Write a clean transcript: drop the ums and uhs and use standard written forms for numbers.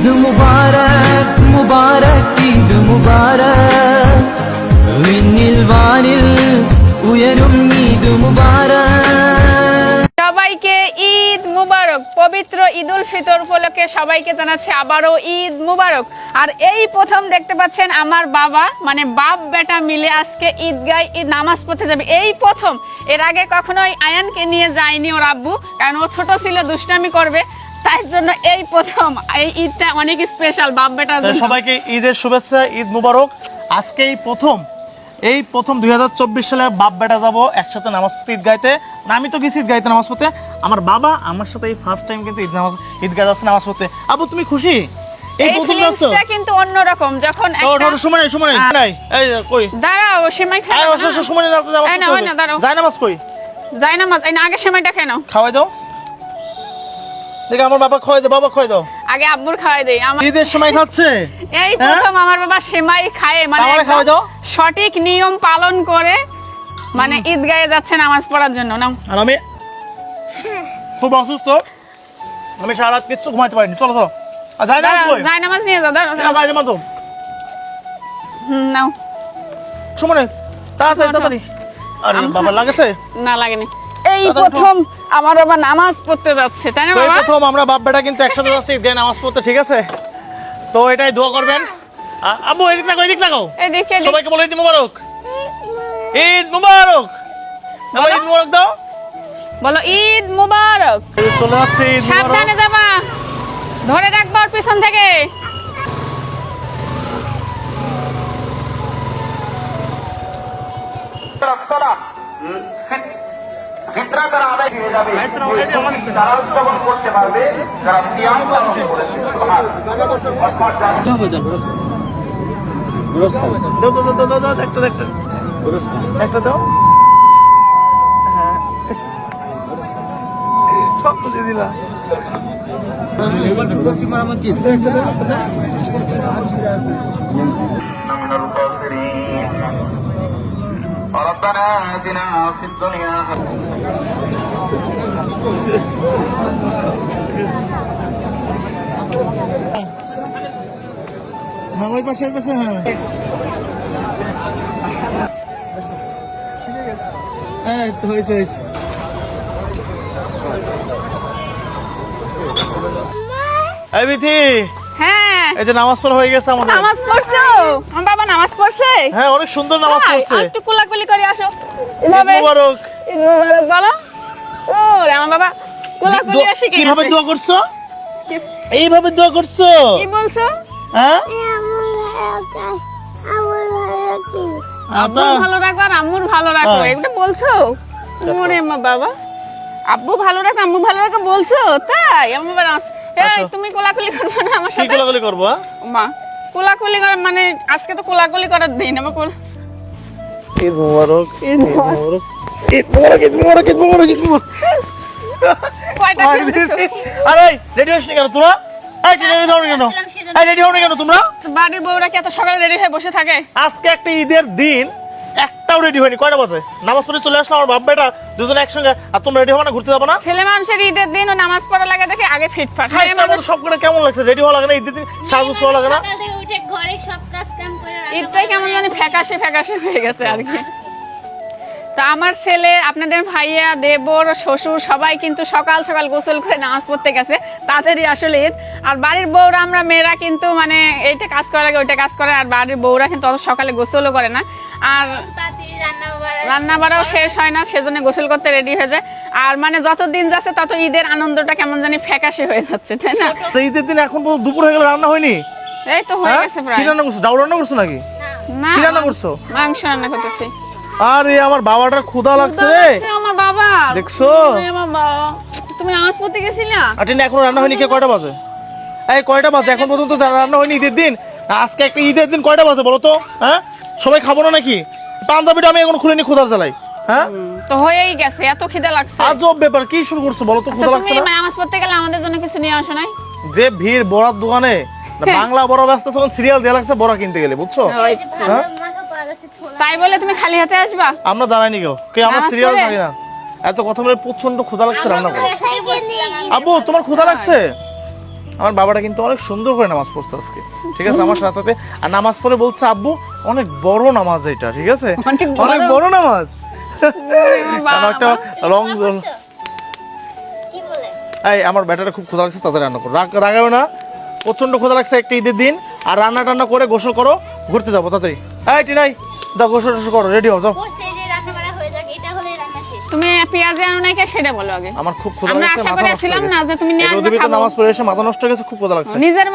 ঈদ মুবারক মুবারক ঈদ মুবারক വിണ്ണിൽ വാനിൽ ഉയരും ঈদ মুবারক। সবাইকে ঈদ মুবারক। পবিত্র ঈদুল ফিতর উপলক্ষে সবাইকে জানাচ্ছি আবারও ঈদ মুবারক। আর এই প্রথম দেখতে পাচ্ছেন আমার বাবা মানে বাপ বেটা মিলে আজকে ঈদগায় ঈদ নামাজ পড়তে যাবে, এই প্রথম। এর আগে কখনোই আয়ানকে নিয়ে যায়নি ওর আব্বু, কারণ ও ছোট ছিল, দুষ্টামি করবে, তাই জন্য এই প্রথম। এই ঈদটা অনেক স্পেশাল বাপ বেটার জন্য। সবাইকে ঈদের শুভেচ্ছা, ঈদ মুবারক। আজকে এই প্রথম 2024 সালে বাপ বেটা যাব একসাথে নামাজ পড়তে ঈদগাইতে। না আমি তো গেছি ঈদগাইতে নামাজ পড়তে, আমার বাবা আমার সাথে এই ফার্স্ট টাইম কিন্তু ঈদগাহ যাচ্ছে নামাজ পড়তে। আবু তুমি খুশি? এই প্রথম যাচ্ছ কিন্তু অন্যরকম যখন একটা সময় নাই। এই কই দাঁড়াও, সেমাই খাও। আর অবশ্য সময় না দাঁড়াও, যাই নামাজ কই? যাই নামাজ এই না, আগে সেমাইটা খেয়ে নাও। খাওয়াই দাও দেখে আমার বাবা খাওয়াই দাও, বাবা খাওয়াই দাও। আগে আব্বুর খাওয়াই দেই। আমার ঈদের সময় খাচ্ছে এই প্রথম আমার বাবা সেমাই খায়, মানে খাওয়াই দাও। সঠিক নিয়ম পালন করে মানে ঈদগাহে যাচ্ছে নামাজ পড়ার জন্য। নাও। আর আমি খুব অসুস্থ, আমি সারা রাত কিচ্ছু ঘুমাইতে পারিনি। চলো চলো যাই নামাজ নিয়ে যাও। নাও সুমনে তাড়াতাড়ি। আরে বাবা লাগেছে? না লাগেনি। এই প্রথম আমার বাবা নামাজ পড়তে যাচ্ছে, তাই না বাবা? প্রথম আমরা বাপ বেটা কিন্তু একসাথে যাচ্ছি ঈদের নামাজ পড়তে, ঠিক আছে? তো এটাই দোয়া করবেন। আব্বু এদিক লাগাও, এদিক লাগাও। এদিকে সবাইকে বলে ঈদ মুবারক, ঈদ মুবারক। ঈদ মুবারক দাও, বলো ঈদ মুবারক। চলে যাচ্ছে ঈদ মুবারক। সাবধানে যাবা, ধরে রাখবা ওর পিছন থেকে। একটা দাও। সব তো দিয়ে দিলা। ربنا آتنا في الدنيا ওই পাশে হ্যাঁ তো হয়েছে। এই বিথি, হ্যাঁ এই যে নামাজ পড়া হয়ে গেছে আমাদের। নামাজ পড়ছো? আমার বাবা নামাজ পড়ছে? হ্যাঁ অনেক সুন্দর নামাজ পড়ছে। একটু কোলাকুলি করে আসো। ঈদ মুবারক। ঈদ মুবারক বলো। ওরে আমার বাবা কোলাকুলি শিখে গেছে। কিভাবে দোয়া করছো? এইভাবে দোয়া করছো? কি বলছো? হ্যাঁ আব্বু ভালো রাখো আর আম্মুর ভালো রাখো, এটা বলছো? ওরে মা বাবা, আব্বু ভালো রাখো আম্মু ভালো রাখো বলছো? তাই আমার বাবা এই তুমি কোলাকুলি করবে না আমার সাথে? কি কোলাকুলি করব? মা কোলাকুলি কর মানে আজকে তো কোলাকুলি করার দিন। আমার কোল ঈদ মুবারক, ঈদ মুবারক, ঈদ মুবারক, ঈদ মুবারক, ঈদ মুবারক, ঈদ মুবারক। কয়টা আরে রেডি হস না কেন তোরা? এই রেডি হও না কেন? এই রেডি হও না কেন তোমরা? বাড়ির বউরা কি এত সকালে রেডি হয়ে বসে থাকে? আজকে একটা ঈদের দিন, একটাও রেডি হয়নি। কয়টা বাজে? নামাজ পড়ে চলে আসলাম আমার বাপ বেটা দুজনে একসঙ্গে। আর তোমরা রেডি হও না, ঘুরতে যাবো না? ছেলে মানুষের ঈদের দিন ও নামাজ পড়া লাগে দেখে আগে ফিটফাট। মেয়ে মানুষ সব করে কেমন লাগছে? রেডি হওয়া লাগে না? ঈদের দিন সাজগোজ করা লাগে না? সকাল থেকে উঠে ঘরে সব কাজ কাম করে ঈদটাই কেমন জানি ফ্যাকাশে ফ্যাকাশে হয়ে গেছে আর কি। তা আমার ছেলে, আপনাদের ভাইয়া, দেবর, শ্বশুর সবাই কিন্তু সকাল সকাল গোসল করে নামাজ পড়তে গেছে, তাদেরই আসলে ঈদ। আর বাড়ির বউরা, আমরা মেয়েরা কিন্তু মানে এইটা কাজ করার আগে ওইটা কাজ করে, আর বাড়ির বউরা কিন্তু অত সকালে গোসলও করে না, আর তাড়াতাড়ি রান্না বাড়াও শেষ হয় না, সেজন্য গোসল করতে রেডি হয়ে যায়। আর মানে যত দিন যাচ্ছে তত ঈদের আনন্দটা কেমন জানি ফ্যাকাশে হয়ে যাচ্ছে, তাই না? ঈদের দিন এখন দুপুর হয়ে গেল, রান্না হয়নি? এই তো হয়ে গেছে প্রায়। কি রান্না করছো? ডাউল রান্না করছো নাকি? না, কি রান্না করছো? মাংস রান্না করতেছি। আরে আমার বাবাটার ক্ষুধা লাগছে রে। আমার বাবা দেখছো? আমার বাবা, তুমি নামাজ পড়তে গেছিলা? আটিন এখনো রান্না হয়নি। কে কয়টা বাজে? এই কয়টা বাজে এখন পর্যন্ত রান্না হয়নি ঈদের দিন? আজকে একটা ঈদের দিন কয়টা বাজে বলো তো? হ্যাঁ সবাই খাবো না নাকি? পাঞ্জাবিটা আমি এখন খুলে নি, ক্ষুধার জ্বালাই। হ্যাঁ তো হয়েই গেছে, এত খিদে লাগছে। আজব ব্যাপার, কি শুরু করছো বলো তো? ক্ষুধা লাগছে তুমি না? নামাজ পড়তে গেলে আমাদের জন্য কিছু নিয়ে আসো নাই? যে ভিড় বড়ার দোকানে, বাংলা বড় ব্যস্ত যখন সিরিয়াল দেয়া লাগছে বড়া কিনতে গেলে, বুঝছো? হ্যাঁ তাই বলে তুমি খালি হাতে আসবা? আমরা দাঁড়াইনি কেউ, কে আমরা নামাজ সিরিয়াল পড়ে? থাকি না। এত কথা বলে প্রচন্ড ক্ষুধা লাগছে, রান্না করো। আব্বু তোমার ক্ষুধা লাগছে? আমার বাবাটা কিন্তু অনেক সুন্দর করে নামাজ পড়ছে আজকে, ঠিক আছে আমার সাথে। আর নামাজ পড়ে বলছে আব্বু অনেক বড় নামাজ এটা, ঠিক আছে অনেক অনেক বড় নামাজ। কারণ একটা লং কি বলে? এই আমার ব্যাটাটা খুব ক্ষুধা লাগছে, তাড়াতাড়ি রান্না করো, রাগাবে না, প্রচন্ড ক্ষুধা লাগছে একটা ঈদের দিন। আর রান্না টান্না করে গোসল করো, ঘুরতে যাবো তাড়াতাড়ি। এই টিনাই যাও গোসল টোসল করো, রেডি হও যাও। বলছে যে রান্না বাড়া হয়ে যাক, এটা হলে রান্না শেষ। তুমি পেঁয়াজে আনো নাই কে সেটা বলো আগে। আমার খুব ক্ষুধা আমরা লাগছে, আশা মাথা করে নষ্ট হয়ে ছিলাম গেছে। না যে তুমি নিয়ে এই আসবে রোদে ভিতরে খাবো। নামাজ পড়ে এসে মাথা নষ্ট হয়ে গেছে, খুব ক্ষুধা লাগছে। নিজের